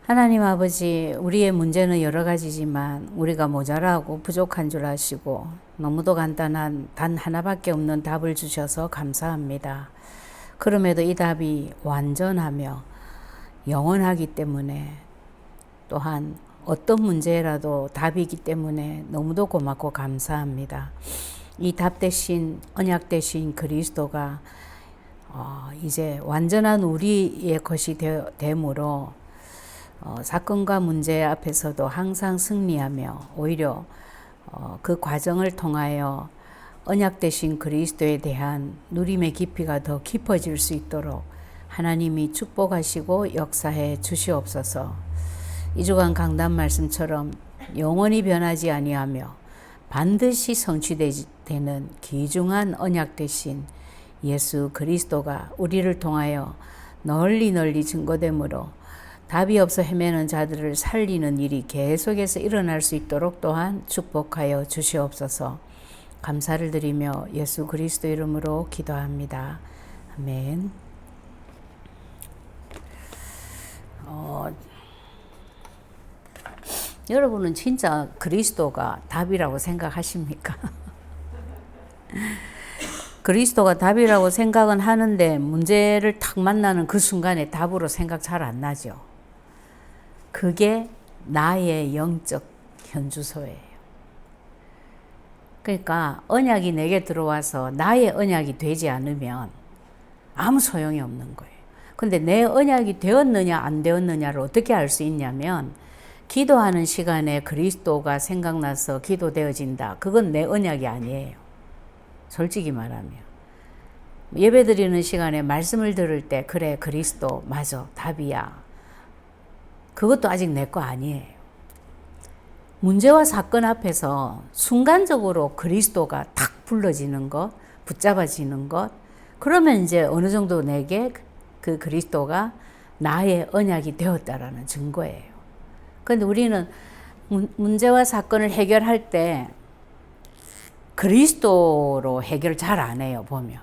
하나님 아버지, 우리의 문제는 여러 가지지만 우리가 모자라고 부족한 줄 아시고 너무도 간단한 단 하나밖에 없는 답을 주셔서 감사합니다. 그럼에도 이 답이 완전하며 영원하기 때문에, 또한 어떤 문제라도 답이기 때문에 너무도 고맙고 감사합니다. 이 답 대신, 언약 대신 그리스도가 이제 완전한 우리의 것이 되므로 사건과 문제 앞에서도 항상 승리하며, 오히려 그 과정을 통하여 언약 되신 그리스도에 대한 누림의 깊이가 더 깊어질 수 있도록 하나님이 축복하시고 역사해 주시옵소서. 이 주간 강단 말씀처럼 영원히 변하지 아니하며 반드시 성취되는 귀중한 언약 되신 예수 그리스도가 우리를 통하여 널리 증거되므로 답이 없어 헤매는 자들을 살리는 일이 계속해서 일어날 수 있도록 또한 축복하여 주시옵소서. 감사를 드리며 예수 그리스도 이름으로 기도합니다. 아멘. 여러분은 진짜 그리스도가 답이라고 생각하십니까? 그리스도가 답이라고 생각은 하는데 문제를 탁 만나는 그 순간에 답으로 생각 잘 안 나죠. 그게 나의 영적 현주소예요. 그러니까 언약이 내게 들어와서 나의 언약이 되지 않으면 아무 소용이 없는 거예요. 근데 내 언약이 되었느냐 안 되었느냐를 어떻게 알 수 있냐면, 기도하는 시간에 그리스도가 생각나서 기도되어진다. 그건 내 언약이 아니에요. 솔직히 말하면. 예배 드리는 시간에 말씀을 들을 때, 그래 그리스도 맞아 답이야. 그것도 아직 내 거 아니에요. 문제와 사건 앞에서 순간적으로 그리스도가 탁 불러지는 것, 붙잡아지는 것, 그러면 이제 어느 정도 내게 그 그리스도가 나의 언약이 되었다라는 증거예요. 그런데 우리는 문제와 사건을 해결할 때 그리스도로 해결 잘 안 해요. 보면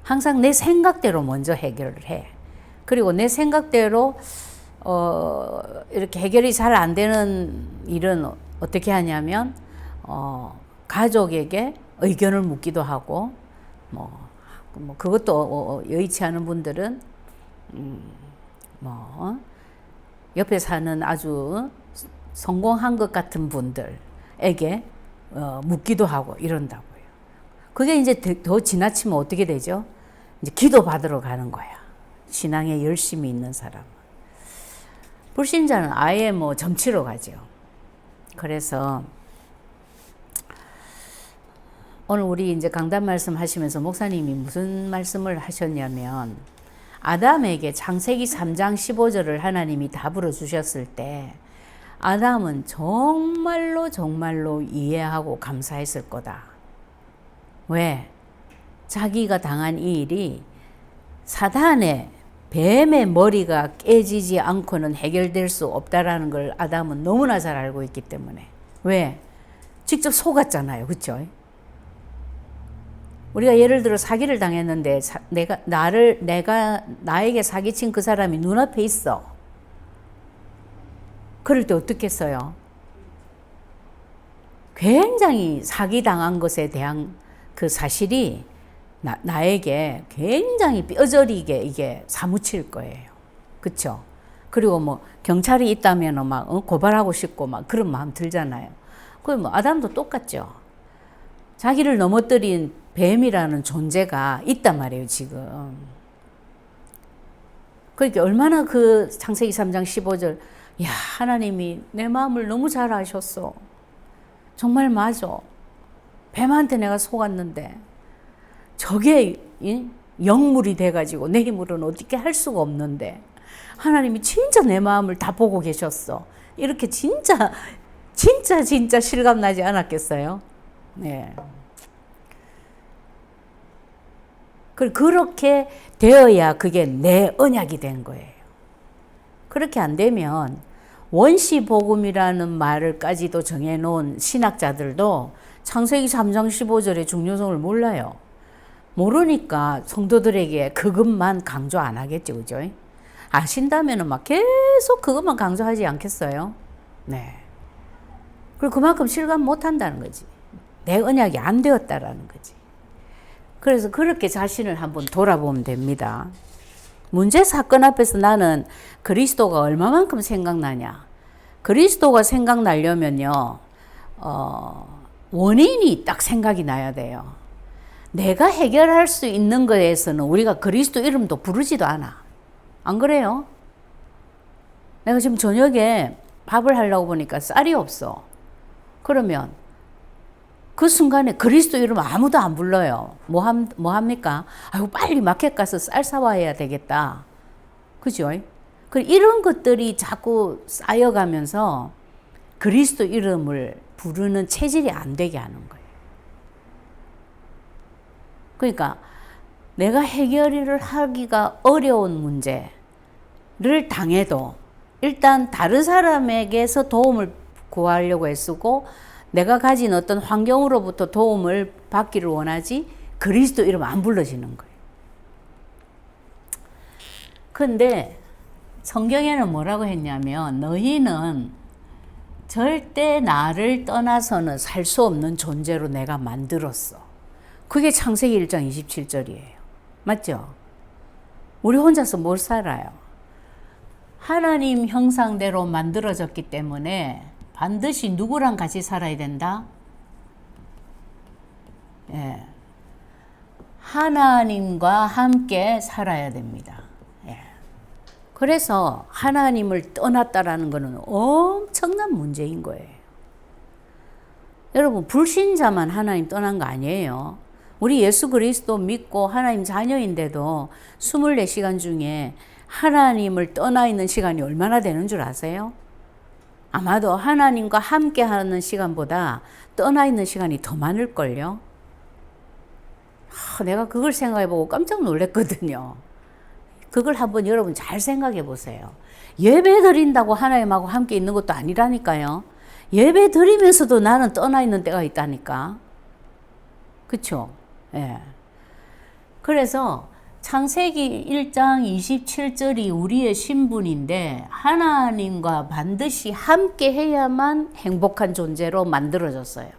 항상 내 생각대로 먼저 해결을 해. 그리고 내 생각대로 이렇게 해결이 잘 안 되는 일은 어떻게 하냐면, 가족에게 의견을 묻기도 하고, 그것도 여의치 않은 분들은, 옆에 사는 아주 성공한 것 같은 분들에게 묻기도 하고 이런다고요. 그게 이제 더 지나치면 어떻게 되죠? 이제 기도 받으러 가는 거야. 신앙에 열심히 있는 사람은. 불신자는 아예 점치러 가죠. 그래서 오늘 우리 이제 강단 말씀 하시면서 목사님이 무슨 말씀을 하셨냐면, 아담에게 창세기 3장 15절을 하나님이 답으로 주셨을 때 아담은 정말로 이해하고 감사했을 거다. 왜? 자기가 당한 이 일이 사단의, 뱀의 머리가 깨지지 않고는 해결될 수 없다라는 걸 아담은 너무나 잘 알고 있기 때문에. 왜? 직접 속았잖아요. 그렇죠? 우리가 예를 들어 사기를 당했는데 나에게 사기친 그 사람이 눈앞에 있어. 그럴 때 어떻게 했어요? 굉장히 사기당한 것에 대한 그 사실이 나에게 굉장히 뼈저리게 이게 사무칠 거예요. 그렇죠? 그리고 경찰이 있다면 막 고발하고 싶고 막 그런 마음 들잖아요. 그 아담도 똑같죠. 자기를 넘어뜨린 뱀이라는 존재가 있단 말이에요, 지금. 그러니까 얼마나 그 창세기 3장 15절, 야, 하나님이 내 마음을 너무 잘 아셨어. 정말 맞아. 뱀한테 내가 속았는데 저게 영물이 돼가지고 내 힘으로는 어떻게 할 수가 없는데 하나님이 진짜 내 마음을 다 보고 계셨어. 이렇게 진짜 실감나지 않았겠어요? 네. 그렇게 되어야 그게 내 언약이 된 거예요. 그렇게 안 되면 원시복음이라는 말을까지도 정해놓은 신학자들도 창세기 3장 15절의 중요성을 몰라요. 모르니까 성도들에게 그것만 강조 안 하겠죠. 그죠? 아신다면은 막 계속 그것만 강조하지 않겠어요? 네. 그리고 그만큼 실감 못 한다는 거지. 내 언약이 안 되었다라는 거지. 그래서 그렇게 자신을 한번 돌아보면 됩니다. 문제 사건 앞에서 나는 그리스도가 얼마만큼 생각나냐? 그리스도가 생각나려면요, 원인이 딱 생각이 나야 돼요. 내가 해결할 수 있는 거에서는 우리가 그리스도 이름도 부르지도 않아. 안 그래요? 내가 지금 저녁에 밥을 하려고 보니까 쌀이 없어. 그러면 그 순간에 그리스도 이름 아무도 안 불러요. 뭐 합니까? 아이고, 빨리 마켓 가서 쌀 사와야 되겠다. 그죠? 이런 것들이 자꾸 쌓여가면서 그리스도 이름을 부르는 체질이 안 되게 하는 거예요. 그러니까 내가 해결을 하기가 어려운 문제를 당해도 일단 다른 사람에게서 도움을 구하려고 애쓰고 내가 가진 어떤 환경으로부터 도움을 받기를 원하지 그리스도 이름 안 불러지는 거예요. 근데 성경에는 뭐라고 했냐면 너희는 절대 나를 떠나서는 살 수 없는 존재로 내가 만들었어. 그게 창세기 1장 27절이에요. 맞죠? 우리 혼자서 못 살아요. 하나님 형상대로 만들어졌기 때문에 반드시 누구랑 같이 살아야 된다? 예. 하나님과 함께 살아야 됩니다. 예. 그래서 하나님을 떠났다라는 것은 엄청난 문제인 거예요. 여러분, 불신자만 하나님 떠난 거 아니에요. 우리 예수 그리스도 믿고 하나님 자녀인데도 24시간 중에 하나님을 떠나 있는 시간이 얼마나 되는 줄 아세요? 아마도 하나님과 함께 하는 시간보다 떠나 있는 시간이 더 많을걸요. 내가 그걸 생각해보고 깜짝 놀랐거든요. 그걸 한번 여러분 잘 생각해 보세요. 예배 드린다고 하나님하고 함께 있는 것도 아니라니까요. 예배 드리면서도 나는 떠나 있는 때가 있다니까. 그쵸? 예. 그래서 창세기 1장 27절이 우리의 신분인데 하나님과 반드시 함께 해야만 행복한 존재로 만들어졌어요.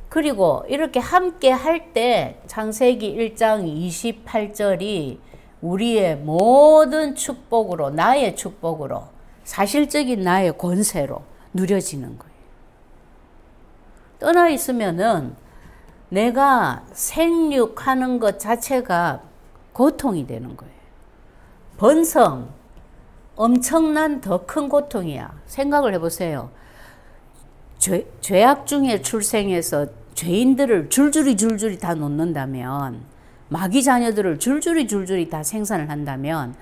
그리고 이렇게 함께 할 때 창세기 1장 28절이 우리의 모든 축복으로, 나의 축복으로, 사실적인 나의 권세로 누려지는 거예요. 떠나 있으면은 내가 생육하는 것 자체가 고통이 되는 거예요. 번성, 엄청난 더 큰 고통이야. 생각을 해보세요. 죄악 중에 출생해서 죄인들을 줄줄이 다 놓는다면, 마귀 자녀들을 줄줄이 다 생산을 한다면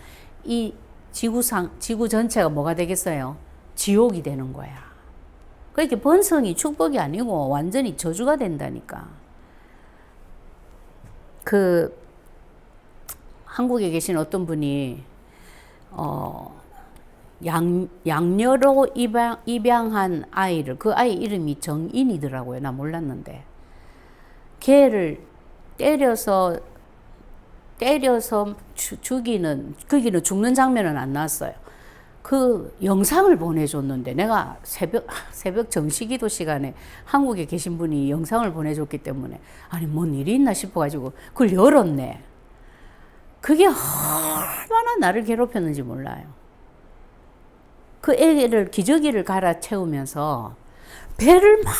이 지구 전체가 뭐가 되겠어요? 지옥이 되는 거야. 그러니까 번성이 축복이 아니고 완전히 저주가 된다니까. 한국에 계신 어떤 분이 양녀로 입양한 아이를, 그 아이 이름이 정인이더라고요. 나 몰랐는데. 걔를 때려서 죽이는, 거기는 죽는 장면은 안 나왔어요. 그 영상을 보내줬는데 내가 새벽 정시기도 시간에 한국에 계신 분이 영상을 보내줬기 때문에 아니 뭔 일이 있나 싶어가지고 그걸 열었네. 그게 얼마나 나를 괴롭혔는지 몰라요. 그 애를 기저귀를 갈아 채우면서 배를 막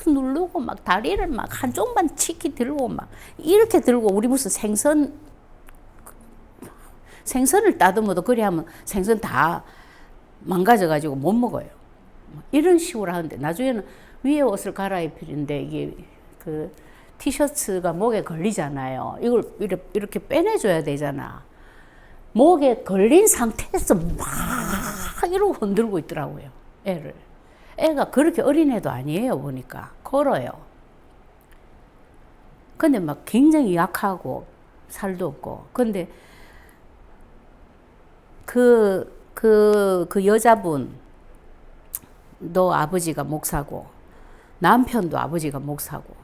누르고 막 다리를 막 한쪽만 치키 들고 막 이렇게 들고, 우리 무슨 생선을 따듬어도 그래 하면 생선 다 망가져가지고 못 먹어요. 이런 식으로 하는데 나중에는 위에 옷을 갈아입히는데 이게 그 티셔츠가 목에 걸리잖아요. 이걸 이렇게 빼내줘야 되잖아. 목에 걸린 상태에서 막 이러고 흔들고 있더라고요. 애를. 애가 그렇게 어린애도 아니에요. 보니까 걸어요. 근데 막 굉장히 약하고 살도 없고. 근데 그 여자분도 아버지가 목사고 남편도 아버지가 목사고,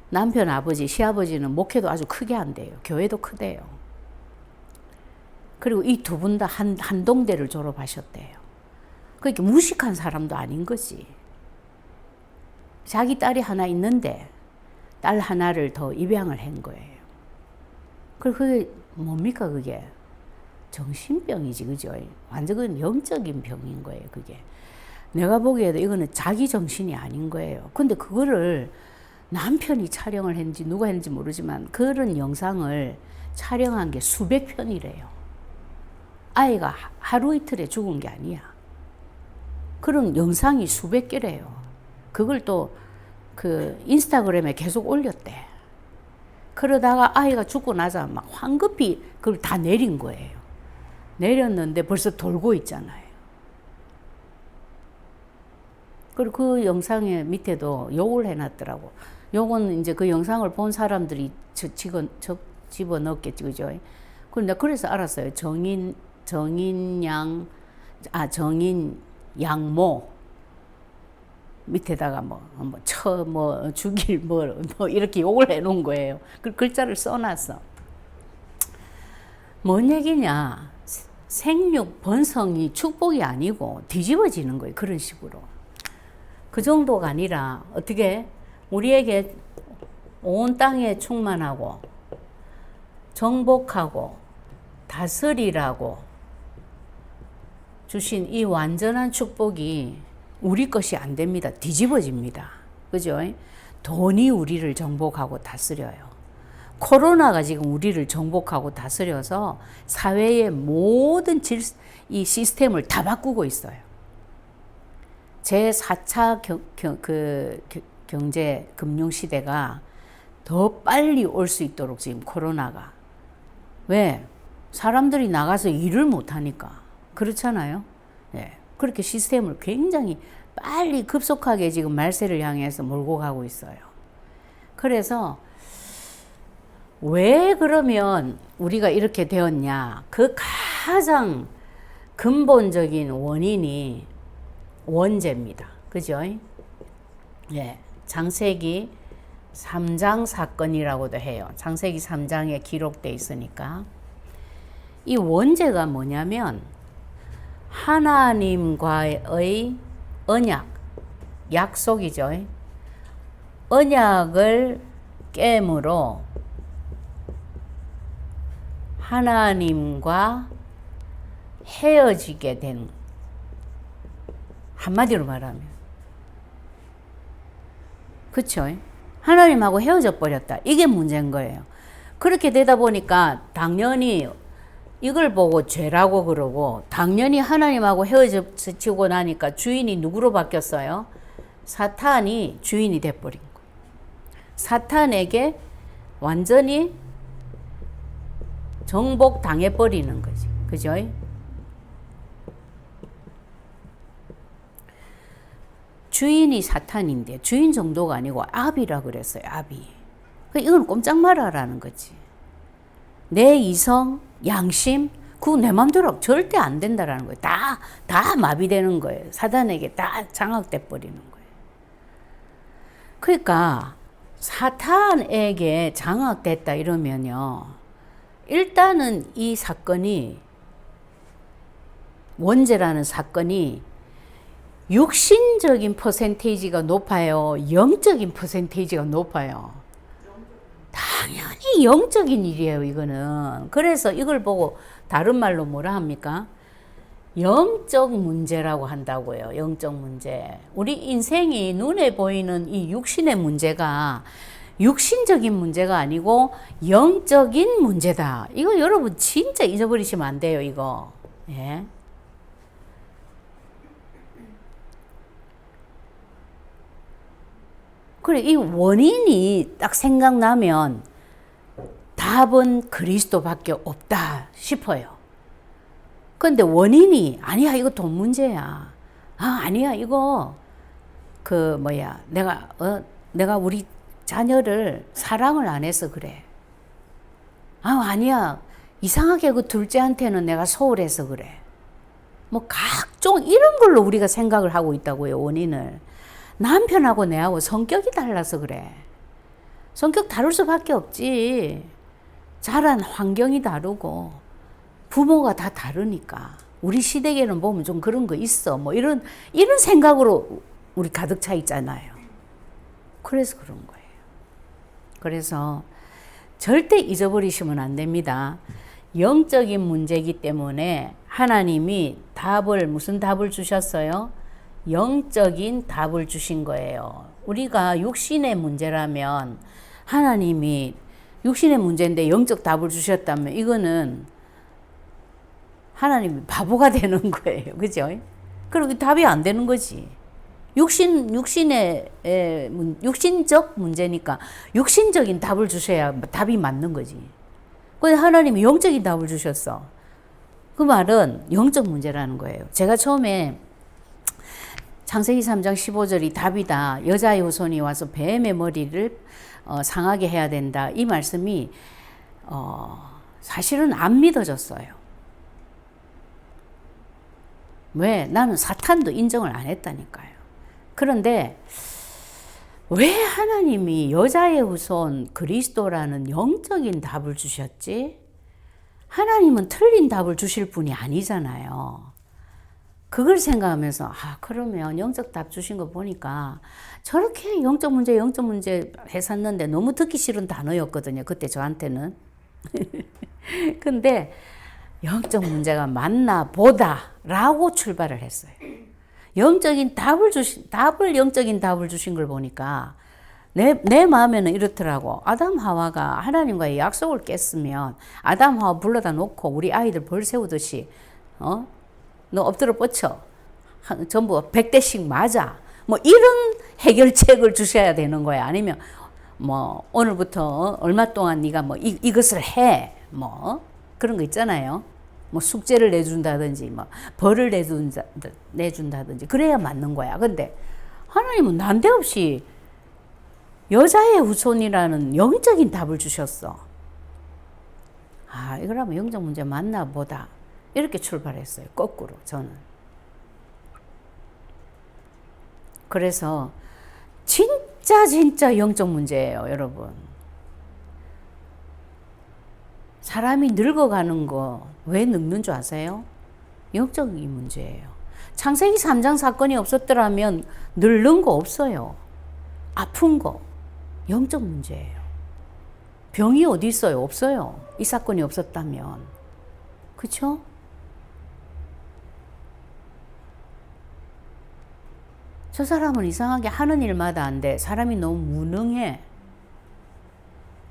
남편 아버지 시아버지는 목회도 아주 크게 한대요. 교회도 크대요. 그리고 이 두 분 다 한동대를 졸업하셨대요. 그러니까 무식한 사람도 아닌 거지. 자기 딸이 하나 있는데 딸 하나를 더 입양을 한 거예요. 그리고 그게 뭡니까 그게? 정신병이지, 그죠? 완전 그건 영적인 병인 거예요, 그게. 내가 보기에도 이거는 자기 정신이 아닌 거예요. 근데 그거를 남편이 촬영을 했는지 누가 했는지 모르지만 그런 영상을 촬영한 게 수백 편이래요. 아이가 하루 이틀에 죽은 게 아니야. 그런 영상이 수백 개래요. 그걸 또 그 인스타그램에 계속 올렸대. 그러다가 아이가 죽고 나서 막 황급히 그걸 다 내린 거예요. 내렸는데 벌써 돌고 있잖아요. 그리고 그 영상의 밑에도 욕을 해놨더라고. 욕은 이제 그 영상을 본 사람들이 집어넣었겠지, 그죠? 그래서 알았어요. 정인 양모. 밑에다가 죽일, 이렇게 욕을 해놓은 거예요. 그 글자를 써놨어. 뭔 얘기냐. 생육, 번성이 축복이 아니고 뒤집어지는 거예요. 그런 식으로. 그 정도가 아니라 어떻게 우리에게 온 땅에 충만하고 정복하고 다스리라고 주신 이 완전한 축복이 우리 것이 안 됩니다. 뒤집어집니다. 그죠? 돈이 우리를 정복하고 다스려요. 코로나가 지금 우리를 정복하고 다스려서 사회의 모든 이 시스템을 다 바꾸고 있어요. 제4차 경제 금융시대가 더 빨리 올 수 있도록 지금 코로나가. 왜? 사람들이 나가서 일을 못하니까. 그렇잖아요. 예. 그렇게 시스템을 굉장히 빨리 급속하게 지금 말세를 향해서 몰고 가고 있어요. 그래서 왜 그러면 우리가 이렇게 되었냐? 그 가장 근본적인 원인이 원죄입니다. 그죠? 예. 창세기 3장 사건이라고도 해요. 창세기 3장에 기록되어 있으니까. 이 원죄가 뭐냐면 하나님과의 언약, 약속이죠. 언약을 깨므로 하나님과 헤어지게 된, 한마디로 말하면. 그쵸? 하나님하고 헤어져 버렸다. 이게 문제인 거예요. 그렇게 되다 보니까 당연히 이걸 보고 죄라고 그러고, 당연히 하나님하고 헤어지고 나니까 주인이 누구로 바뀌었어요? 사탄이 주인이 돼버린 거예요. 사탄에게 완전히 정복당해버리는 거지. 그죠? 주인이 사탄인데, 주인 정도가 아니고 아비라 그랬어요. 아비. 이건 꼼짝 말아라는 거지. 내 이성, 양심, 그거 내 맘대로 절대 안 된다라는 거예요. 다 마비되는 거예요. 사단에게 다 장악돼 버리는 거예요. 그러니까 사탄에게 장악됐다 이러면요. 일단은 이 사건이, 원죄라는 사건이 육신적인 퍼센테이지가 높아요? 영적인 퍼센테이지가 높아요? 당연히 영적인 일이에요, 이거는. 그래서 이걸 보고 다른 말로 뭐라 합니까? 영적 문제라고 한다고요. 영적 문제. 우리 인생이 눈에 보이는 이 육신의 문제가 육신적인 문제가 아니고 영적인 문제다. 이거 여러분 진짜 잊어버리시면 안 돼요, 이거. 예. 그래, 이 원인이 딱 생각나면 답은 그리스도밖에 없다 싶어요. 근데 원인이 아니야, 이거 돈 문제야. 아니야, 이거 내가 우리 자녀를 사랑을 안 해서 그래. 아니야, 이상하게 그 둘째한테는 내가 소홀해서 그래. 뭐 각종 이런 걸로 우리가 생각을 하고 있다고요, 원인을. 남편하고 내하고 성격이 달라서 그래. 성격 다를 수밖에 없지. 자란 환경이 다르고 부모가 다 다르니까. 우리 시댁에는 보면 좀 그런 거 있어. 뭐 이런 생각으로 우리 가득 차 있잖아요. 그래서 그런 거예요. 그래서 절대 잊어버리시면 안 됩니다. 영적인 문제이기 때문에 하나님이 무슨 답을 주셨어요? 영적인 답을 주신 거예요. 우리가 육신의 문제라면 하나님이 육신의 문제인데 영적 답을 주셨다면 이거는 하나님이 바보가 되는 거예요. 그죠? 그리고 답이 안 되는 거지. 육신적 문제니까 육신적인 답을 주셔야 답이 맞는 거지. 근데 하나님이 영적인 답을 주셨어. 그 말은 영적 문제라는 거예요. 제가 처음에 창세기 3장 15절이 답이다. 여자의 후손이 와서 뱀의 머리를 상하게 해야 된다. 이 말씀이 사실은 안 믿어졌어요. 왜? 나는 사탄도 인정을 안 했다니까요. 그런데 왜 하나님이 여자의 후손 그리스도라는 영적인 답을 주셨지? 하나님은 틀린 답을 주실 분이 아니잖아요. 그걸 생각하면서 그러면 영적 답 주신 거 보니까 저렇게 영적 문제 했었는데 너무 듣기 싫은 단어였거든요. 그때 저한테는. 근데 영적 문제가 맞나 보다 라고 출발을 했어요. 영적인 답을 주신 걸 보니까 내 마음에는 이렇더라고. 아담 하와가 하나님과의 약속을 깼으면 아담 하와 불러다 놓고 우리 아이들 벌 세우듯이 너 엎드려 뻗쳐. 전부 100대씩 맞아. 뭐 이런 해결책을 주셔야 되는 거야. 아니면 뭐 오늘부터 얼마 동안 네가 뭐 이것을 해. 뭐 그런 거 있잖아요. 뭐 숙제를 내준다든지 뭐 벌을 내준다든지 그래야 맞는 거야. 근데 하나님은 난데없이 여자의 후손이라는 영적인 답을 주셨어. 이거라면 영적 문제 맞나 보다. 이렇게 출발했어요. 거꾸로 저는. 그래서 진짜 영적 문제예요, 여러분. 사람이 늙어가는 거 왜 늙는 줄 아세요? 영적인 문제예요. 창세기 3장 사건이 없었더라면 늙는 거 없어요. 아픈 거 영적 문제예요. 병이 어디 있어요? 없어요. 이 사건이 없었다면. 그렇죠? 저 사람은 이상하게 하는 일마다 안 돼. 사람이 너무 무능해.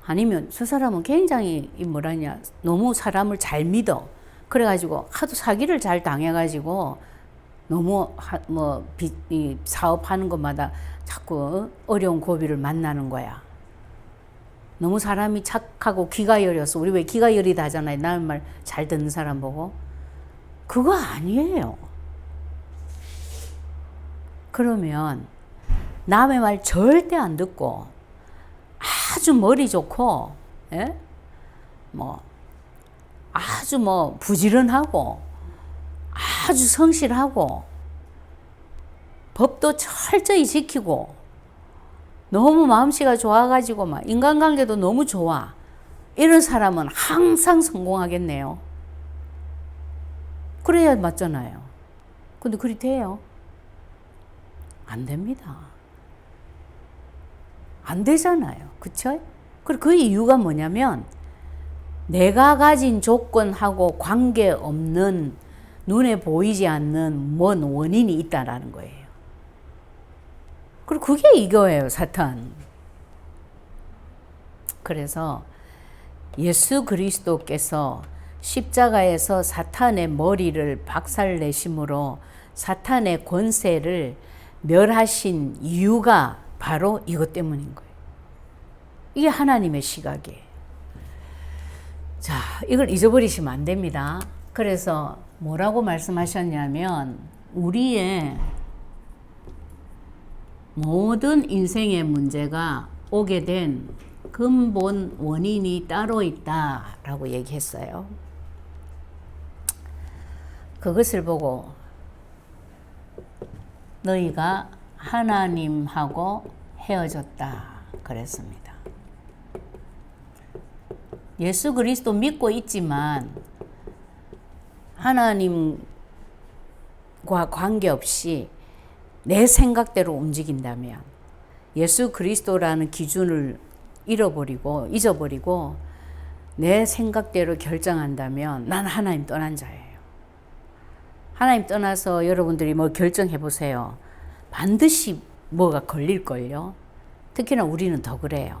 아니면 저 사람은 굉장히 너무 사람을 잘 믿어. 그래가지고 하도 사기를 잘 당해가지고 너무 사업하는 것마다 자꾸 어려운 고비를 만나는 거야. 너무 사람이 착하고 귀가 여려서 우리 왜 귀가 여리다 하잖아요. 남의 말 잘 듣는 사람 보고. 그거 아니에요. 그러면 남의 말 절대 안 듣고 아주 머리 좋고, 아주 부지런하고, 아주 성실하고, 법도 철저히 지키고, 너무 마음씨가 좋아가지고, 인간관계도 너무 좋아. 이런 사람은 항상 성공하겠네요. 그래야 맞잖아요. 근데 그리 돼요? 안 됩니다. 안 되잖아요. 그쵸? 그리고 그 이유가 뭐냐면 내가 가진 조건하고 관계없는 눈에 보이지 않는 뭔 원인이 있다라는 거예요. 그리고 그게 이거예요, 사탄. 그래서 예수 그리스도께서 십자가에서 사탄의 머리를 박살내심으로 사탄의 권세를 멸하신 이유가 바로 이것 때문인 거예요. 이게 하나님의 시각이에요. 자, 이걸 잊어버리시면 안 됩니다. 그래서 뭐라고 말씀하셨냐면 우리의 모든 인생의 문제가 오게 된 근본 원인이 따로 있다라고 얘기했어요. 그것을 보고 너희가 하나님하고 헤어졌다 그랬습니다. 예수 그리스도 믿고 있지만 하나님과 관계없이 내 생각대로 움직인다면, 예수 그리스도라는 기준을 잊어버리고 내 생각대로 결정한다면 난 하나님 떠난 자예요. 하나님 떠나서 여러분들이 뭐 결정해 보세요. 반드시 뭐가 걸릴걸요. 특히나 우리는 더 그래요.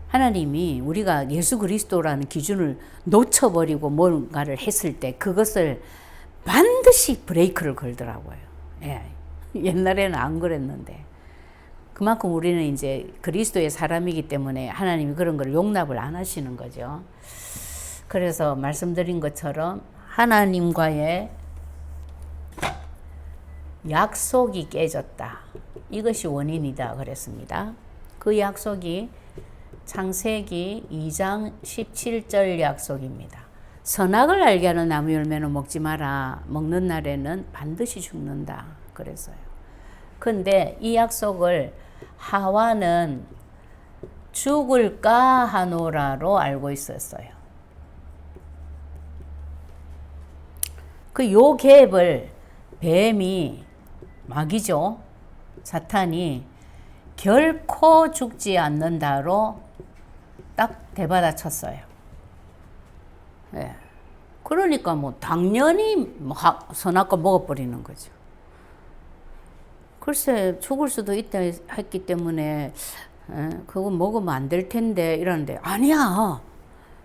하나님이 우리가 예수 그리스도라는 기준을 놓쳐버리고 뭔가를 했을 때 그것을 반드시 브레이크를 걸더라고요. 예. 옛날에는 안 그랬는데. 그만큼 우리는 이제 그리스도의 사람이기 때문에 하나님이 그런 걸 용납을 안 하시는 거죠. 그래서 말씀드린 것처럼 하나님과의 약속이 깨졌다. 이것이 원인이다 그랬습니다. 그 약속이 창세기 2장 17절 약속입니다. 선악을 알게 하는 나무 열매는 먹지 마라. 먹는 날에는 반드시 죽는다. 그랬어요. 근데 이 약속을 하와는 죽을까 하노라로 알고 있었어요. 그 요셉을 뱀이, 마귀죠, 사탄이 결코 죽지 않는다로 딱 대받아쳤어요. 예. 그러니까 뭐 당연히 선악과 먹어버리는 거죠. 글쎄 죽을 수도 있다 했기 때문에 그거 먹으면 안 될 텐데 이러는데, 아니야,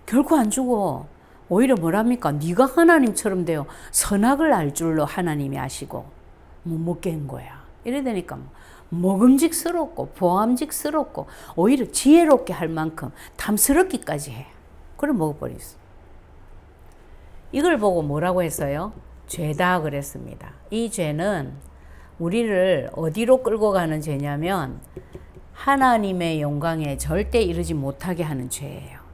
결코 안 죽어. 오히려 뭐랍니까? 네가 하나님처럼 되어 선악을 알 줄로 하나님이 아시고 못 먹게 한 거야. 이래 되니까 먹음직스럽고 보암직스럽고 오히려 지혜롭게 할 만큼 탐스럽기까지 해. 그래 먹어버렸어. 이걸 보고 뭐라고 했어요? 죄다 그랬습니다. 이 죄는 우리를 어디로 끌고 가는 죄냐면 하나님의 영광에 절대 이르지 못하게 하는 죄예요.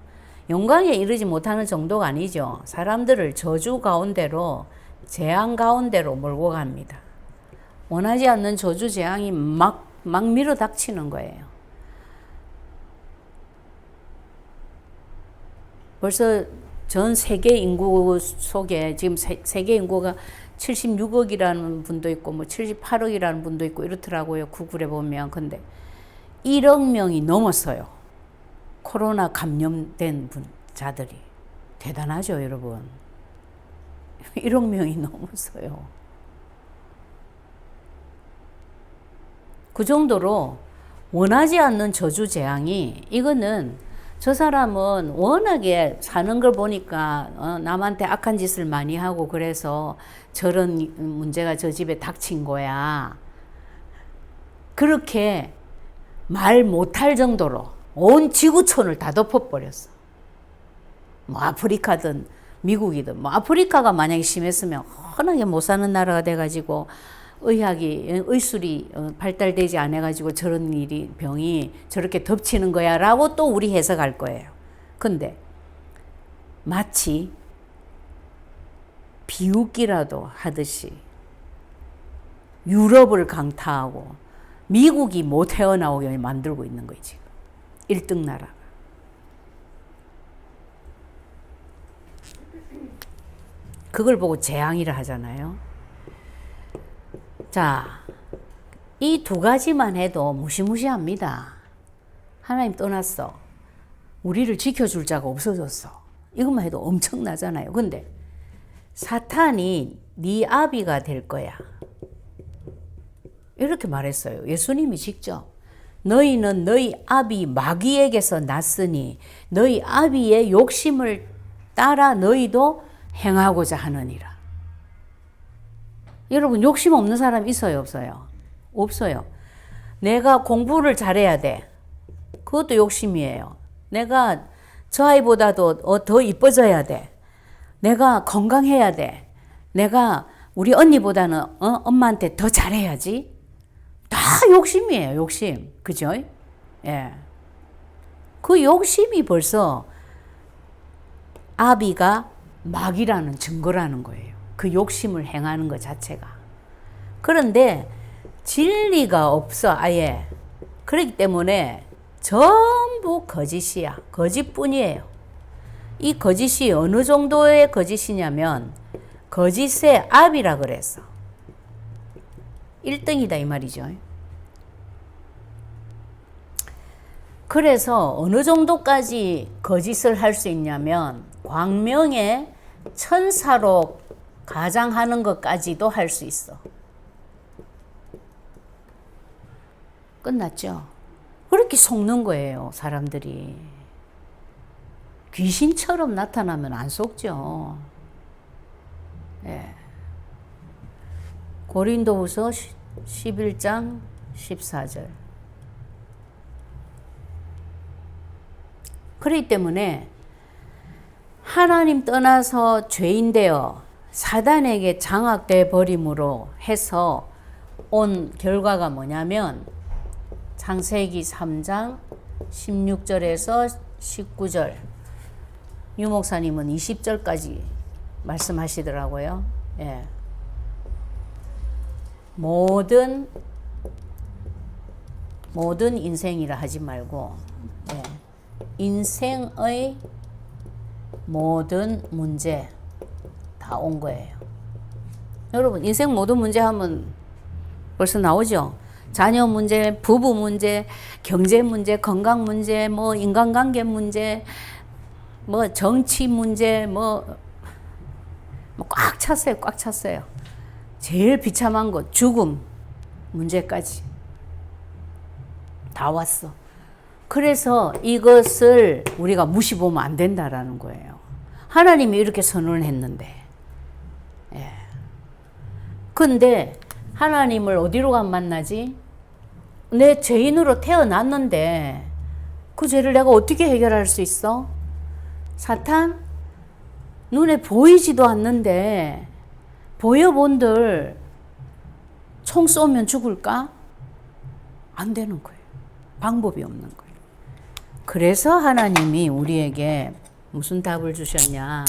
영광에 이르지 못하는 정도가 아니죠. 사람들을 저주 가운데로, 재앙 가운데로 몰고 갑니다. 원하지 않는 저주 재앙이 막 밀어 닥치는 거예요. 벌써 전 세계 인구 속에 지금 세계 인구가 76억이라는 분도 있고 뭐 78억이라는 분도 있고 이렇더라고요. 구글에 보면. 근데 1억 명이 넘었어요. 코로나 감염된 자들이. 대단하죠, 여러분. 1억 명이 넘었어요. 그 정도로 원하지 않는 저주 재앙이, 이거는 저 사람은 워낙에 사는 걸 보니까 남한테 악한 짓을 많이 하고 그래서 저런 문제가 저 집에 닥친 거야. 그렇게 말 못할 정도로 온 지구촌을 다 덮어버렸어. 뭐 아프리카든 미국이든, 뭐 아프리카가 만약에 심했으면 흔하게 못 사는 나라가 돼가지고 의술이 발달되지 않아가지고 저런 병이 저렇게 덮치는 거야 라고 또 우리 해석할 거예요. 근데 마치 비웃기라도 하듯이 유럽을 강타하고 미국이 못 헤어나오게 만들고 있는 거지, 지금. 1등 나라가. 그걸 보고 재앙이라 하잖아요. 자, 이 두 가지만 해도 무시무시합니다. 하나님 떠났어. 우리를 지켜줄 자가 없어졌어. 이것만 해도 엄청나잖아요. 근데 사탄이 네 아비가 될 거야. 이렇게 말했어요. 예수님이 직접. 너희는 너희 아비 마귀에게서 났으니 너희 아비의 욕심을 따라 너희도 행하고자 하느니라. 여러분, 욕심 없는 사람 있어요, 없어요? 없어요. 내가 공부를 잘해야 돼. 그것도 욕심이에요. 내가 저 아이보다도 더 이뻐져야 돼. 내가 건강해야 돼. 내가 우리 언니보다는 엄마한테 더 잘해야지. 다 욕심이에요, 욕심. 그죠? 예. 그 욕심이 벌써 아비가 마귀라는 증거라는 거예요. 그 욕심을 행하는 것 자체가. 그런데 진리가 없어, 아예. 그렇기 때문에 전부 거짓이야. 거짓뿐이에요. 이 거짓이 어느 정도의 거짓이냐면 거짓의 압이라 그랬어. 1등이다 이 말이죠. 그래서 어느 정도까지 거짓을 할 수 있냐면 광명의 천사로 가장하는 것까지도 할 수 있어. 끝났죠? 그렇게 속는 거예요, 사람들이. 귀신처럼 나타나면 안 속죠. 예. 고린도후서 11장 14절. 그렇기 때문에 하나님 떠나서 죄인 되어 사단에게 장악돼 버림으로 해서 온 결과가 뭐냐면 창세기 3장 16절에서 19절, 유 목사님은 20절까지 말씀하시더라고요. 예. 모든 인생이라 하지 말고, 예. 인생의 모든 문제 다 온 거예요. 여러분, 인생 모든 문제 하면 벌써 나오죠? 자녀 문제, 부부 문제, 경제 문제, 건강 문제, 뭐 인간관계 문제, 뭐 정치 문제, 뭐 꽉 찼어요. 꽉 찼어요. 제일 비참한 거 죽음 문제까지 다 왔어. 그래서 이것을 우리가 무시 보면 안 된다라는 거예요. 하나님이 이렇게 선언을 했는데. 예. 근데 하나님을 어디로 가면 만나지? 내 죄인으로 태어났는데 그 죄를 내가 어떻게 해결할 수 있어? 사탄? 눈에 보이지도 않는데 보여본들 총 쏘면 죽을까? 안 되는 거예요. 방법이 없는 거예요. 그래서 하나님이 우리에게 무슨 답을 주셨냐?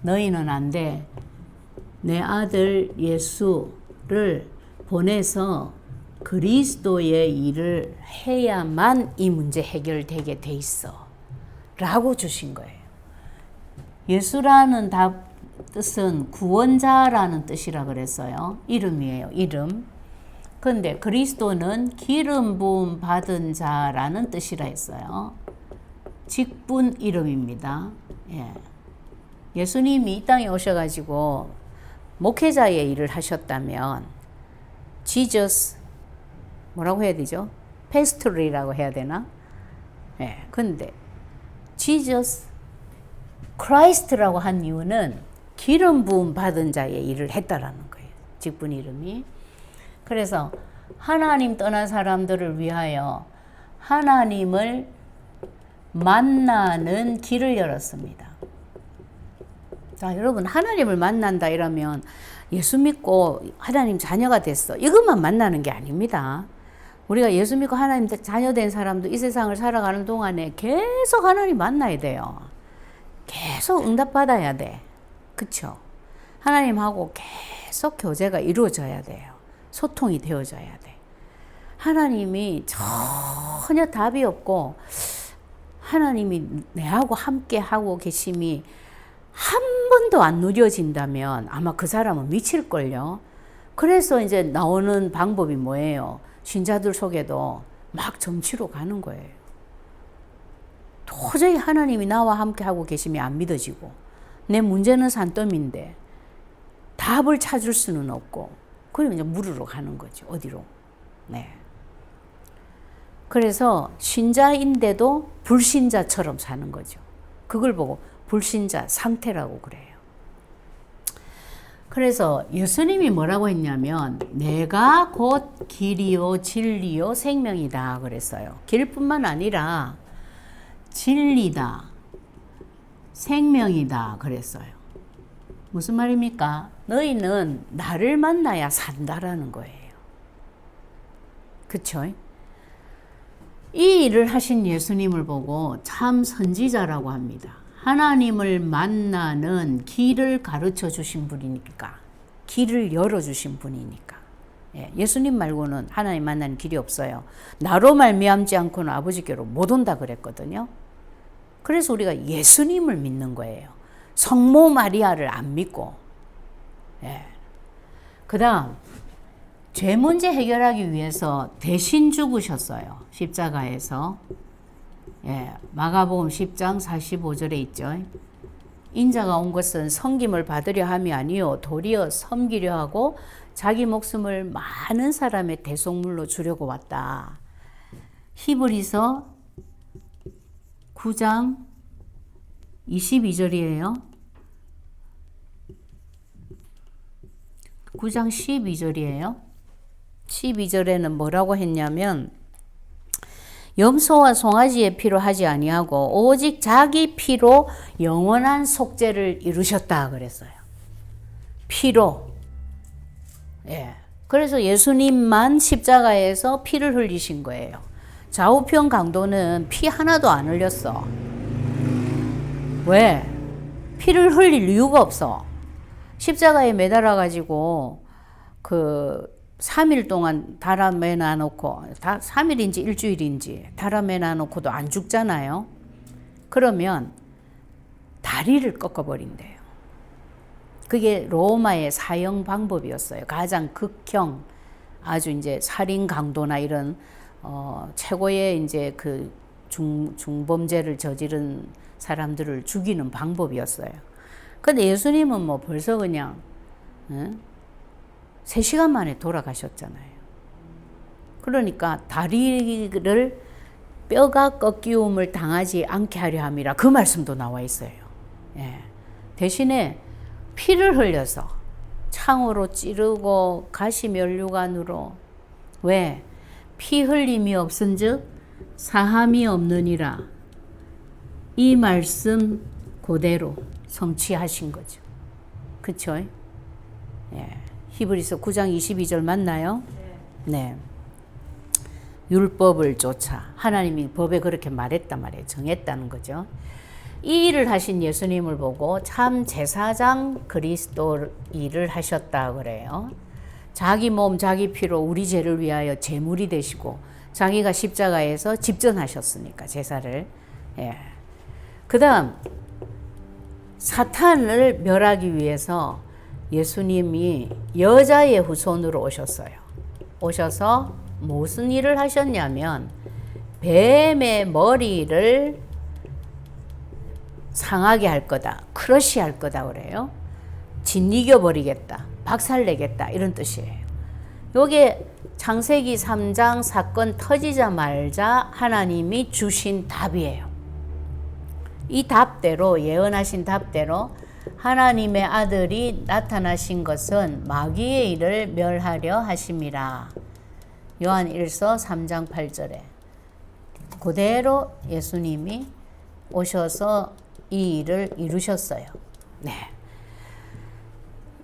너희는 안 돼. 내 아들 예수를 보내서 그리스도의 일을 해야만 이 문제 해결되게 돼 있어. 라고 주신 거예요. 예수라는 뜻은 구원자라는 뜻이라 그랬어요. 이름이에요. 이름. 근데 그리스도는 기름 부음 받은 자라는 뜻이라 했어요. 직분 이름입니다. 예. 예수님이 이 땅에 오셔가지고 목회자의 일을 하셨다면 Jesus 뭐라고 해야 되죠? 페스토리라고 해야 되나? 예. 근데 Jesus 크라이스트라고 한 이유는 기름 부음 받은 자의 일을 했다라는 거예요. 직분 이름이. 그래서 하나님 떠난 사람들을 위하여 하나님을 만나는 길을 열었습니다. 자, 여러분, 하나님을 만난다 이러면 예수 믿고 하나님 자녀가 됐어. 이것만 만나는 게 아닙니다. 우리가 예수 믿고 하나님 자녀 된 사람도 이 세상을 살아가는 동안에 계속 하나님 만나야 돼요. 계속 응답받아야 돼. 그쵸? 하나님하고 계속 교제가 이루어져야 돼요. 소통이 되어져야 돼. 하나님이 전혀 답이 없고 하나님이 내하고 함께 하고 계심이 한 번도 안 누려진다면 아마 그 사람은 미칠걸요. 그래서 이제 나오는 방법이 뭐예요? 신자들 속에도 막 정치로 가는 거예요. 도저히 하나님이 나와 함께 하고 계심이 안 믿어지고 내 문제는 산더미인데 답을 찾을 수는 없고 그러면 이제 물으러 가는 거죠. 어디로? 네. 그래서 신자인데도 불신자처럼 사는 거죠. 그걸 보고 불신자 상태라고 그래요. 그래서 예수님이 뭐라고 했냐면 내가 곧 길이요 진리요 생명이다 그랬어요. 길뿐만 아니라 진리다, 생명이다 그랬어요. 무슨 말입니까? 너희는 나를 만나야 산다라는 거예요. 그쵸? 이 일을 하신 예수님을 보고 참 선지자라고 합니다. 하나님을 만나는 길을 가르쳐 주신 분이니까, 길을 열어주신 분이니까. 예수님 말고는 하나님 만나는 길이 없어요. 나로 말미암지 않고는 아버지께로 못 온다 그랬거든요. 그래서 우리가 예수님을 믿는 거예요. 성모 마리아를 안 믿고. 예. 그 다음, 죄 문제 해결하기 위해서 대신 죽으셨어요. 십자가에서. 예. 마가복음 10장 45절에 있죠. 인자가 온 것은 섬김을 받으려 함이 아니요 도리어 섬기려 하고 자기 목숨을 많은 사람의 대속물로 주려고 왔다. 히브리서 9장 22절이에요. 9장 12절이에요. 12절에는 뭐라고 했냐면 염소와 송아지의 피로 하지 아니하고 오직 자기 피로 영원한 속죄를 이루셨다 그랬어요. 피로. 예. 그래서 예수님만 십자가에서 피를 흘리신 거예요. 좌우편 강도는 피 하나도 안 흘렸어. 왜? 피를 흘릴 이유가 없어. 십자가에 매달아 가지고 3일 동안 달아매놔 놓고 3일인지 일주일인지 달아매놔 놓고도 안 죽잖아요. 그러면 다리를 꺾어버린대요. 그게 로마의 사형 방법이었어요. 가장 극형, 아주 이제 살인 강도나 이런 최고의 이제 그 중범죄를 저지른 사람들을 죽이는 방법이었어요. 근데 예수님은 뭐 벌써 그냥 3시간 만에 돌아가셨잖아요. 그러니까 다리를 뼈가 꺾이움을 당하지 않게 하려 함이라 그 말씀도 나와 있어요. 예. 대신에 피를 흘려서 창으로 찌르고 가시면류관으로 왜? 피 흘림이 없은즉 사함이 없느니라. 이 말씀 그대로 성취하신 거죠. 그쵸? 예. 히브리서 9장 22절 맞나요? 네. 율법을 쫓아 하나님이 법에 그렇게 말했단 말이에요. 정했다는 거죠. 이 일을 하신 예수님을 보고 참 제사장 그리스도 일을 하셨다 그래요. 자기 몸 자기 피로 우리 죄를 위하여 제물이 되시고 자기가 십자가에서 집전하셨으니까 제사를. 예. 그 다음 사탄을 멸하기 위해서 예수님이 여자의 후손으로 오셨어요. 오셔서 무슨 일을 하셨냐면 뱀의 머리를 상하게 할 거다. 크러쉬 할 거다 그래요. 짓이겨 버리겠다. 박살내겠다. 이런 뜻이에요. 요게 창세기 3장 사건 터지자마자 하나님이 주신 답이에요. 이 답대로 예언하신 답대로 하나님의 아들이 나타나신 것은 마귀의 일을 멸하려 하심이라. 요한 1서 3장 8절에 그대로 예수님이 오셔서 이 일을 이루셨어요. 네.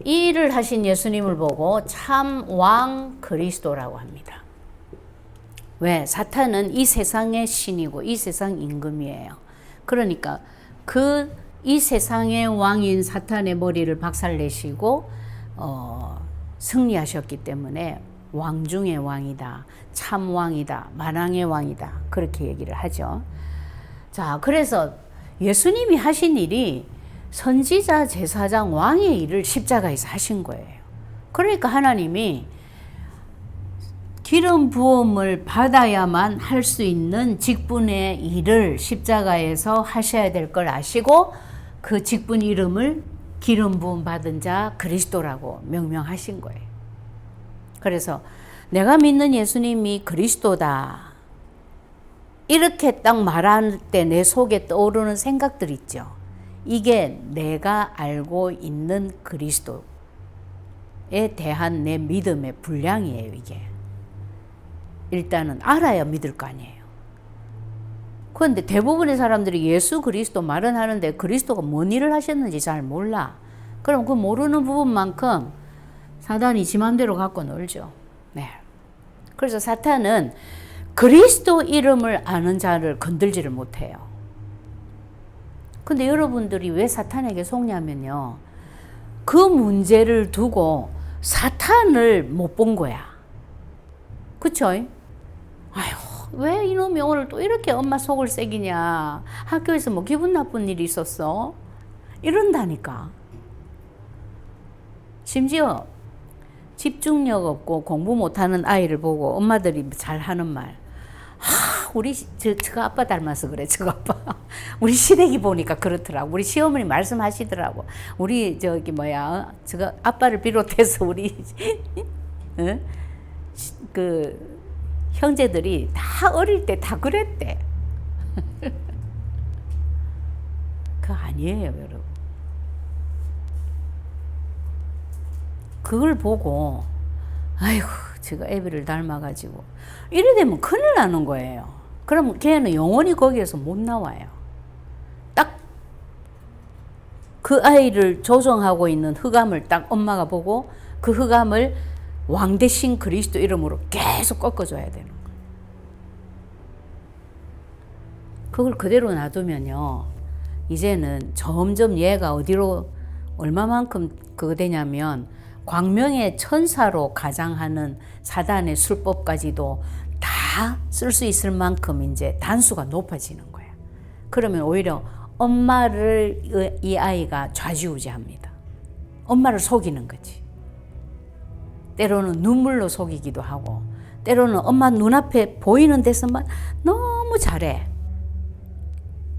이 일을 하신 예수님을 보고 참 왕 그리스도라고 합니다. 왜? 사탄은 이 세상의 신이고 이 세상 임금이에요. 그러니까 이 세상의 왕인 사탄의 머리를 박살내시고 승리하셨기 때문에 왕 중의 왕이다. 참 왕이다. 만왕의 왕이다. 그렇게 얘기를 하죠. 자, 그래서 예수님이 하신 일이 선지자, 제사장, 왕의 일을 십자가에서 하신 거예요. 그러니까 하나님이 기름 부음을 받아야만 할 수 있는 직분의 일을 십자가에서 하셔야 될 걸 아시고 그 직분 이름을 기름 부음 받은 자 그리스도라고 명명하신 거예요. 그래서 내가 믿는 예수님이 그리스도다. 이렇게 딱 말할 때 내 속에 떠오르는 생각들 있죠. 이게 내가 알고 있는 그리스도에 대한 내 믿음의 분량이에요, 이게. 일단은 알아야 믿을 거 아니에요. 그런데 대부분의 사람들이 예수 그리스도 말은 하는데 그리스도가 뭔 일을 하셨는지 잘 몰라. 그럼 그 모르는 부분만큼 사단이 지 맘대로 갖고 놀죠. 네. 그래서 사탄은 그리스도 이름을 아는 자를 건들지를 못해요. 근데 여러분들이 왜 사탄에게 속냐면요. 그 문제를 두고 사탄을 못 본 거야. 그쵸? 아휴, 왜 이놈이 오늘 또 이렇게 엄마 속을 새기냐. 학교에서 뭐 기분 나쁜 일이 있었어? 이런다니까. 심지어 집중력 없고 공부 못하는 아이를 보고 엄마들이 잘하는 말. 우리 저거 아빠 닮아서 그래. 저거 아빠. 우리 시댁이 보니까 그렇더라고. 우리 시어머니 말씀하시더라고. 우리 저기 뭐야 저거 아빠를 비롯해서 우리 응? 그 형제들이 다 어릴 때 다 그랬대. 그거 아니에요, 여러분. 그걸 보고 아이고 제가 애비를 닮아가지고 이래 되면 큰일 나는 거예요. 그럼 걔는 영원히 거기에서 못 나와요. 딱 그 아이를 조정하고 있는 흑암을 딱 엄마가 보고 그 흑암을 왕 대신 그리스도 이름으로 계속 꺾어줘야 되는 거예요. 그걸 그대로 놔두면요, 이제는 점점 얘가 어디로 얼마만큼 그거 되냐면 광명의 천사로 가장하는 사단의 술법까지도 다 쓸 수 있을 만큼 이제 단수가 높아지는 거야. 그러면 오히려 엄마를 이 아이가 좌지우지합니다. 엄마를 속이는 거지. 때로는 눈물로 속이기도 하고, 때로는 엄마 눈앞에 보이는 데서만 너무 잘해.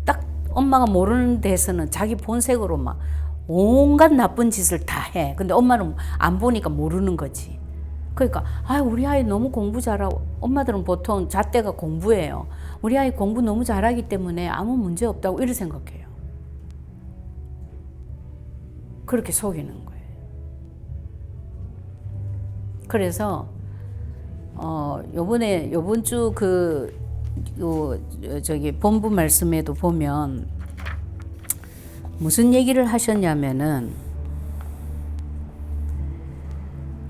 딱 엄마가 모르는 데서는 자기 본색으로 막 온갖 나쁜 짓을 다 해. 근데 엄마는 안 보니까 모르는 거지. 그러니까 우리 아이 너무 공부 잘하고, 엄마들은 보통 잣대가 공부예요. 우리 아이 공부 너무 잘하기 때문에 아무 문제 없다고 이렇게 생각해요. 그렇게 속이는 거예요. 그래서 요번 주 저기 본부 말씀에도 보면 무슨 얘기를 하셨냐면은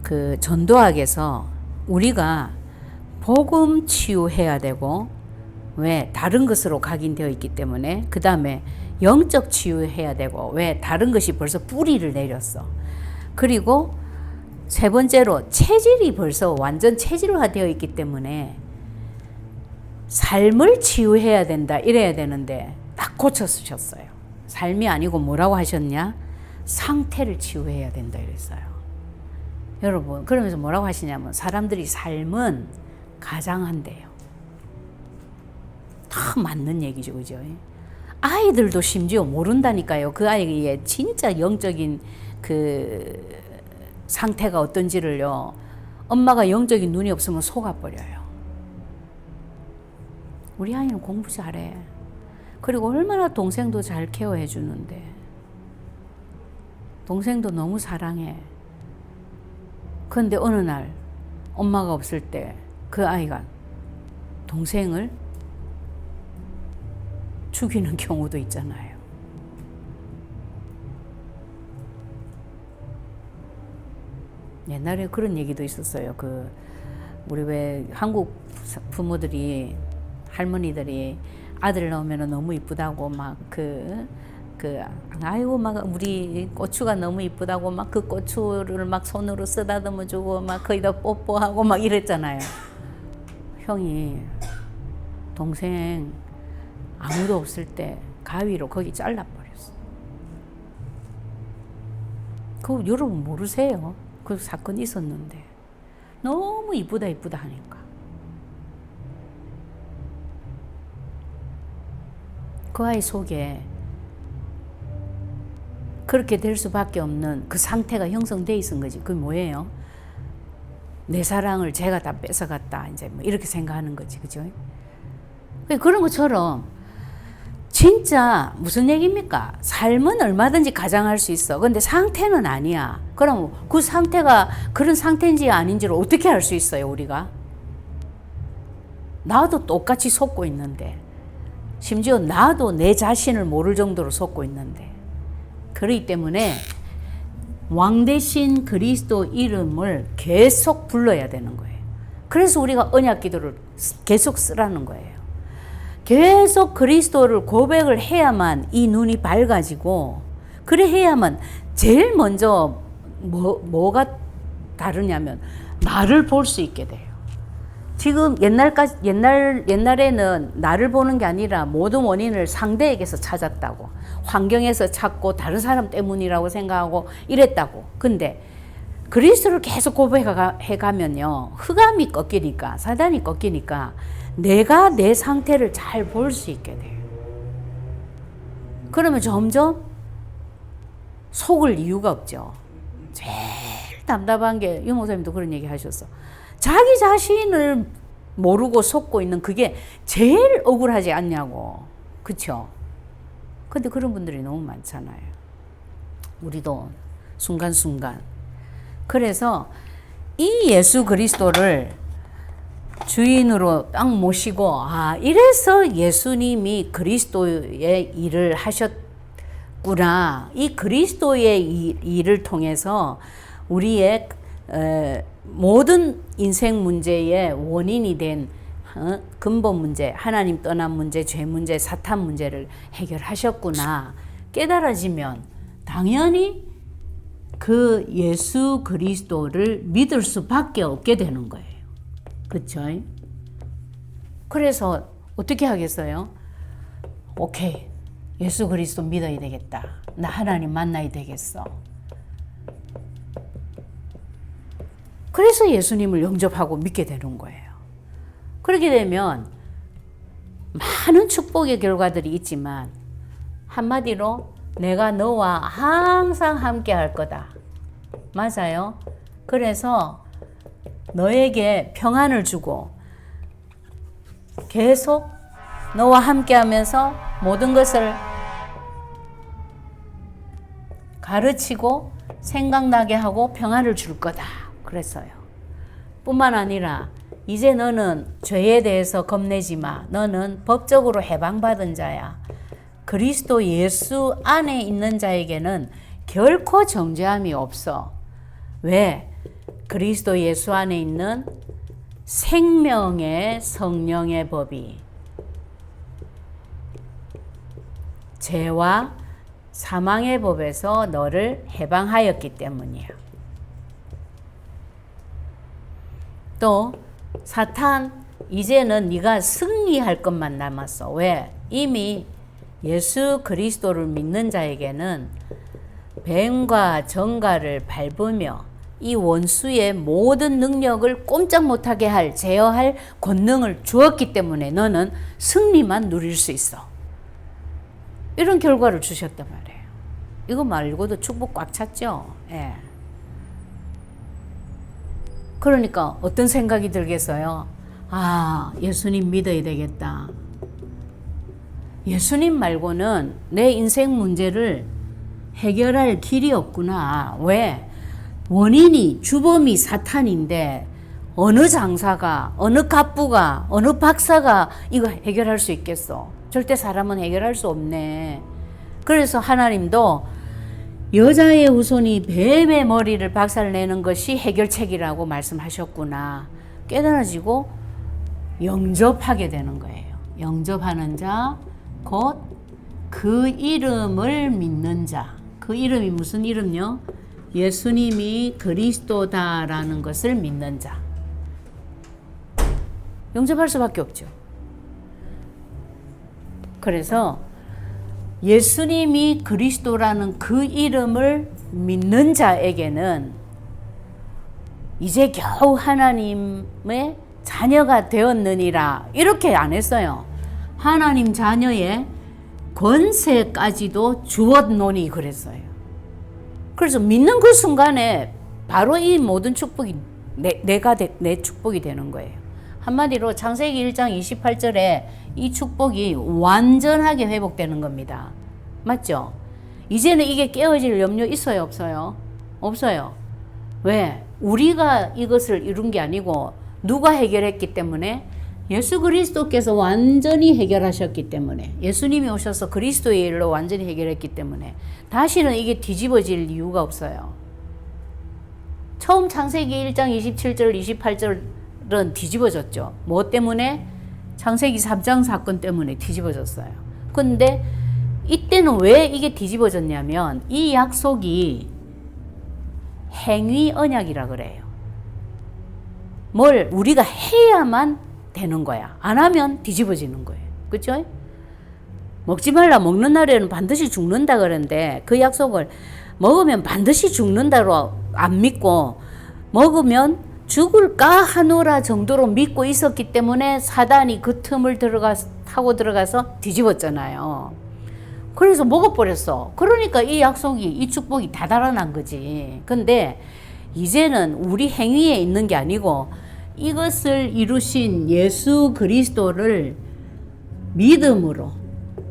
그 전도학에서 우리가 복음 치유해야 되고, 왜 다른 것으로 각인되어 있기 때문에, 그 다음에 영적 치유해야 되고, 왜 다른 것이 벌써 뿌리를 내렸어. 그리고 세 번째로 체질이 벌써 완전 체질화되어 있기 때문에 삶을 치유해야 된다 이래야 되는데 딱 고쳐주셨어요. 삶이 아니고 뭐라고 하셨냐? 상태를 치유해야 된다 이랬어요. 여러분, 그러면서 뭐라고 하시냐면 사람들이 삶은 가장한대요. 다 맞는 얘기죠, 그죠? 아이들도 심지어 모른다니까요. 그 아이의 진짜 영적인 그 상태가 어떤지를요. 엄마가 영적인 눈이 없으면 속아버려요. 우리 아이는 공부 잘해. 그리고 얼마나 동생도 잘 케어해 주는데, 동생도 너무 사랑해. 그런데 어느 날 엄마가 없을 때 그 아이가 동생을 죽이는 경우도 있잖아요. 옛날에 그런 얘기도 있었어요. 우리 왜 한국 부모들이, 할머니들이 아들 나오면 너무 이쁘다고 아이고 막 우리 고추가 너무 이쁘다고 막 그 고추를 막 손으로 쓰다듬어 주고 막 거기다 뽀뽀하고 막 이랬잖아요. 형이 동생 아무도 없을 때 가위로 거기 잘라버렸어. 그거 여러분 모르세요? 그 사건이 있었는데 너무 이쁘다 하니까. 그 아이 속에 그렇게 될 수밖에 없는 그 상태가 형성돼 있은 거지. 그게 뭐예요? 내 사랑을 제가 다 뺏어갔다, 이제 뭐 이렇게 생각하는 거지, 그죠? 그런 것처럼 진짜 무슨 얘기입니까? 삶은 얼마든지 가장할 수 있어. 근데 상태는 아니야. 그럼 그 상태가 그런 상태인지 아닌지를 어떻게 알 수 있어요, 우리가? 나도 똑같이 속고 있는데, 심지어 나도 내 자신을 모를 정도로 속고 있는데, 그렇기 때문에 왕 대신 그리스도 이름을 계속 불러야 되는 거예요. 그래서 우리가 언약 기도를 계속 쓰라는 거예요. 계속 그리스도를 고백을 해야만 이 눈이 밝아지고, 그래 해야만 제일 먼저 뭐가 다르냐면 나를 볼 수 있게 돼요. 지금 옛날에는 나를 보는 게 아니라 모든 원인을 상대에게서 찾았다고. 환경에서 찾고 다른 사람 때문이라고 생각하고 이랬다고. 근데 그리스도를 계속 고백해 가면요. 흑암이 꺾이니까, 사단이 꺾이니까 내가 내 상태를 잘 볼 수 있게 돼요. 그러면 점점 속을 이유가 없죠. 제일 답답한 게 유 목사님도 그런 얘기 하셨어. 자기 자신을 모르고 속고 있는 그게 제일 억울하지 않냐고. 그쵸? 근데 그런 분들이 너무 많잖아요. 우리도 순간순간. 그래서 이 예수 그리스도를 주인으로 딱 모시고, 이래서 예수님이 그리스도의 일을 하셨구나. 이 그리스도의 일을 통해서 우리의 모든 인생 문제의 원인이 된 근본 문제, 하나님 떠난 문제, 죄 문제, 사탄 문제를 해결하셨구나 깨달아지면 당연히 그 예수 그리스도를 믿을 수밖에 없게 되는 거예요. 그렇죠? 그래서 어떻게 하겠어요? 오케이, 예수 그리스도 믿어야 되겠다. 나 하나님 만나야 되겠어. 그래서 예수님을 영접하고 믿게 되는 거예요. 그렇게 되면 많은 축복의 결과들이 있지만 한마디로 내가 너와 항상 함께 할 거다. 맞아요. 그래서 너에게 평안을 주고 계속 너와 함께 하면서 모든 것을 가르치고 생각나게 하고 평안을 줄 거다. 그랬어요. 뿐만 아니라 이제 너는 죄에 대해서 겁내지 마. 너는 법적으로 해방받은 자야. 그리스도 예수 안에 있는 자에게는 결코 정죄함이 없어. 왜? 그리스도 예수 안에 있는 생명의 성령의 법이 죄와 사망의 법에서 너를 해방하였기 때문이야. 또 사탄, 이제는 네가 승리할 것만 남았어. 왜? 이미 예수 그리스도를 믿는 자에게는 뱀과 정갈을 밟으며 이 원수의 모든 능력을 꼼짝 못하게 할, 제어할 권능을 주었기 때문에 너는 승리만 누릴 수 있어. 이런 결과를 주셨단 말이에요. 이거 말고도 축복 꽉 찼죠? 예. 그러니까 어떤 생각이 들겠어요? 예수님 믿어야 되겠다. 예수님 말고는 내 인생 문제를 해결할 길이 없구나. 왜? 원인이, 주범이 사탄인데 어느 장사가, 어느 갑부가, 어느 박사가 이거 해결할 수 있겠어? 절대 사람은 해결할 수 없네. 그래서 하나님도 여자의 후손이 뱀의 머리를 박살내는 것이 해결책이라고 말씀하셨구나. 깨달아지고 영접하게 되는 거예요. 영접하는 자, 곧 그 이름을 믿는 자. 그 이름이 무슨 이름요? 예수님이 그리스도다라는 것을 믿는 자. 영접할 수밖에 없죠. 그래서 예수님이 그리스도라는 그 이름을 믿는 자에게는 이제 겨우 하나님의 자녀가 되었느니라. 이렇게 안 했어요. 하나님 자녀의 권세까지도 주었노니 그랬어요. 그래서 믿는 그 순간에 바로 이 모든 축복이 내 축복이 되는 거예요. 한마디로 창세기 1장 28절에 이 축복이 완전하게 회복되는 겁니다. 맞죠? 이제는 이게 깨어질 염려 있어요, 없어요? 없어요. 왜? 우리가 이것을 이룬 게 아니고 누가 해결했기 때문에? 예수 그리스도께서 완전히 해결하셨기 때문에, 예수님이 오셔서 그리스도의 일로 완전히 해결했기 때문에 다시는 이게 뒤집어질 이유가 없어요. 처음 창세기 1장 27절 28절은 뒤집어졌죠. 뭐 때문에? 창세기 3장 사건 때문에 뒤집어졌어요. 근데 이때는 왜 이게 뒤집어졌냐면 이 약속이 행위 언약이라 그래요. 뭘 우리가 해야만 되는 거야. 안 하면 뒤집어지는 거예요. 그렇죠? 먹지 말라, 먹는 날에는 반드시 죽는다 그러는데 그 약속을 먹으면 반드시 죽는다로 안 믿고 먹으면 죽을까 하노라 정도로 믿고 있었기 때문에 사단이 그 틈을 타고 들어가서 뒤집었잖아요. 그래서 먹어버렸어. 그러니까 이 약속이, 이 축복이 다 달아난 거지. 근데 이제는 우리 행위에 있는 게 아니고 이것을 이루신 예수 그리스도를 믿음으로,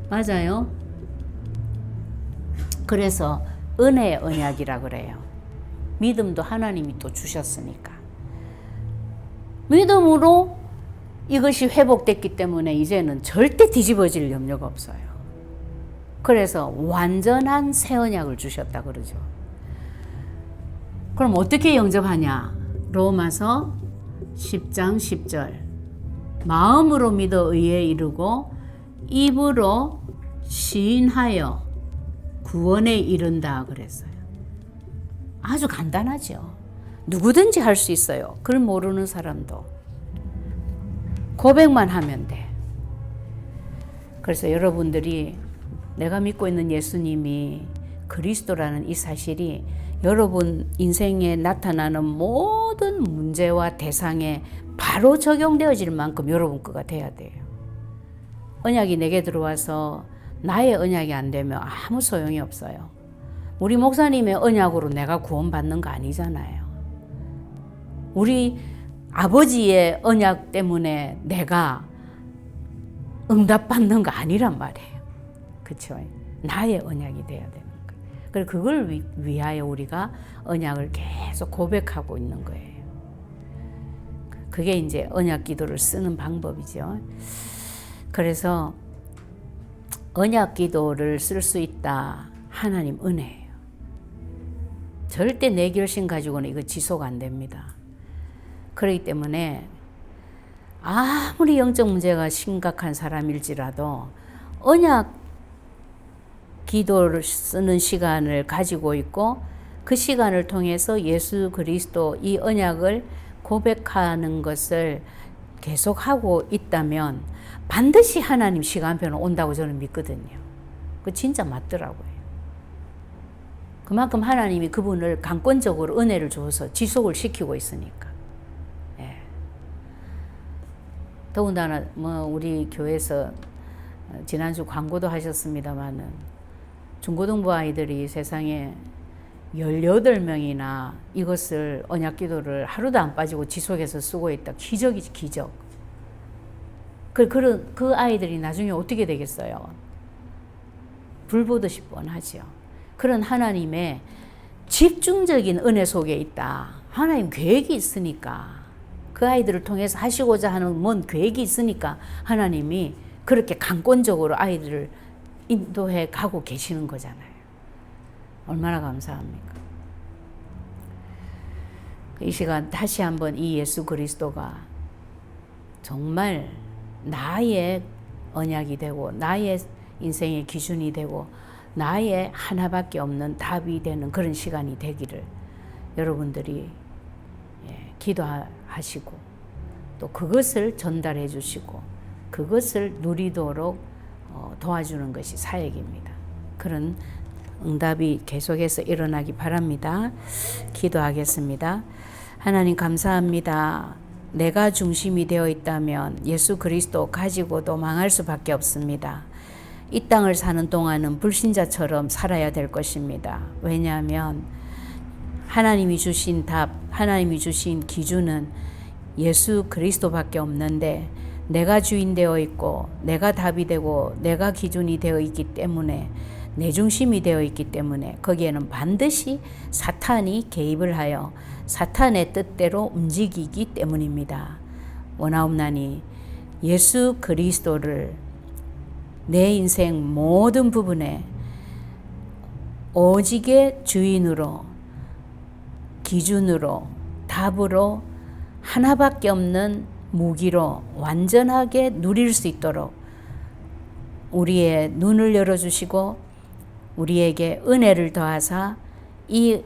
맞아요. 그래서 은혜의 언약이라 그래요. 믿음도 하나님이 또 주셨으니까. 믿음으로 이것이 회복됐기 때문에 이제는 절대 뒤집어질 염려가 없어요. 그래서 완전한 새 언약을 주셨다 그러죠. 그럼 어떻게 영접하냐? 로마서 10장 10절. 마음으로 믿어 의에 이르고 입으로 시인하여 구원에 이른다 그랬어요. 아주 간단하죠. 누구든지 할 수 있어요. 그걸 모르는 사람도. 고백만 하면 돼. 그래서 여러분들이 내가 믿고 있는 예수님이 그리스도라는 이 사실이 여러분 인생에 나타나는 모든 문제와 대상에 바로 적용되어질 만큼 여러분 거가 돼야 돼요. 언약이 내게 들어와서 나의 언약이 안 되면 아무 소용이 없어요. 우리 목사님의 언약으로 내가 구원받는 거 아니잖아요. 우리 아버지의 언약 때문에 내가 응답받는 거 아니란 말이에요. 그렇죠? 나의 언약이 돼야 되는 거예요. 그래서 그걸 위하여 우리가 언약을 계속 고백하고 있는 거예요. 그게 이제 언약 기도를 쓰는 방법이죠. 그래서 언약 기도를 쓸 수 있다. 하나님 은혜예요. 절대 내 결심 가지고는 이거 지속 안 됩니다. 그렇기 때문에 아무리 영적 문제가 심각한 사람일지라도 언약 기도를 쓰는 시간을 가지고 있고 그 시간을 통해서 예수 그리스도 이 언약을 고백하는 것을 계속하고 있다면 반드시 하나님 시간표는 온다고 저는 믿거든요. 그 진짜 맞더라고요. 그만큼 하나님이 그분을 강권적으로 은혜를 줘서 지속을 시키고 있으니까. 예. 더군다나 우리 교회에서 지난주 광고도 하셨습니다마는 중고등부 아이들이 세상에 18명이나 이것을 언약 기도를 하루도 안 빠지고 지속해서 쓰고 있다. 기적이지, 기적. 그 아이들이 나중에 어떻게 되겠어요? 불보듯이 뻔하죠. 그런 하나님의 집중적인 은혜 속에 있다. 하나님 계획이 있으니까 그 아이들을 통해서 하시고자 하는 뭔 계획이 있으니까 하나님이 그렇게 강권적으로 아이들을 인도해 가고 계시는 거잖아요. 얼마나 감사합니까? 이 시간 다시 한번 이 예수 그리스도가 정말 나의 언약이 되고 나의 인생의 기준이 되고 나의 하나밖에 없는 답이 되는 그런 시간이 되기를 여러분들이 기도하시고 또 그것을 전달해 주시고 그것을 누리도록 도와주는 것이 사역입니다. 그런 응답이 계속해서 일어나기 바랍니다. 기도하겠습니다. 하나님 감사합니다. 내가 중심이 되어 있다면 예수 그리스도 가지고도 망할 수밖에 없습니다. 이 땅을 사는 동안은 불신자처럼 살아야 될 것입니다. 왜냐하면 하나님이 주신 답, 하나님이 주신 기준은 예수 그리스도밖에 없는데 내가 주인 되어 있고 내가 답이 되고 내가 기준이 되어 있기 때문에 내 중심이 되어 있기 때문에 거기에는 반드시 사탄이 개입을 하여 사탄의 뜻대로 움직이기 때문입니다. 원하옵나니 예수 그리스도를 내 인생 모든 부분에 오직의 주인으로 기준으로 답으로 하나밖에 없는 무기로 완전하게 누릴 수 있도록 우리의 눈을 열어주시고 우리에게 은혜를 더하사 이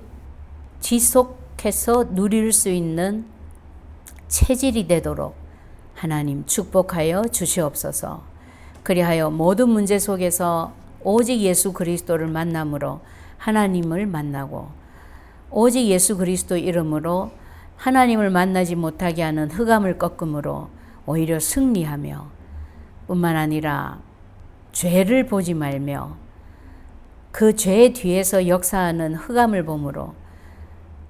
지속해서 누릴 수 있는 체질이 되도록 하나님 축복하여 주시옵소서. 그리하여 모든 문제 속에서 오직 예수 그리스도를 만남으로 하나님을 만나고 오직 예수 그리스도 이름으로 하나님을 만나지 못하게 하는 흑암을 꺾음으로 오히려 승리하며 뿐만 아니라 죄를 보지 말며 그 죄 뒤에서 역사하는 흑암을 보므로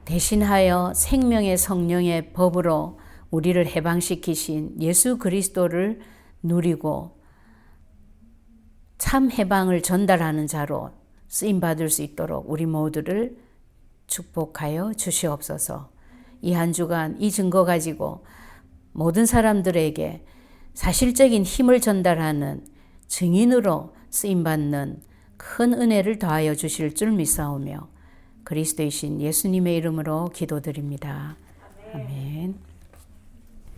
대신하여 생명의 성령의 법으로 우리를 해방시키신 예수 그리스도를 누리고 참 해방을 전달하는 자로 쓰임받을 수 있도록 우리 모두를 축복하여 주시옵소서. 이 한 주간 이 증거 가지고 모든 사람들에게 사실적인 힘을 전달하는 증인으로 쓰임받는 큰 은혜를 더하여 주실 줄 믿사오며 그리스도이신 예수님의 이름으로 기도드립니다. 아멘.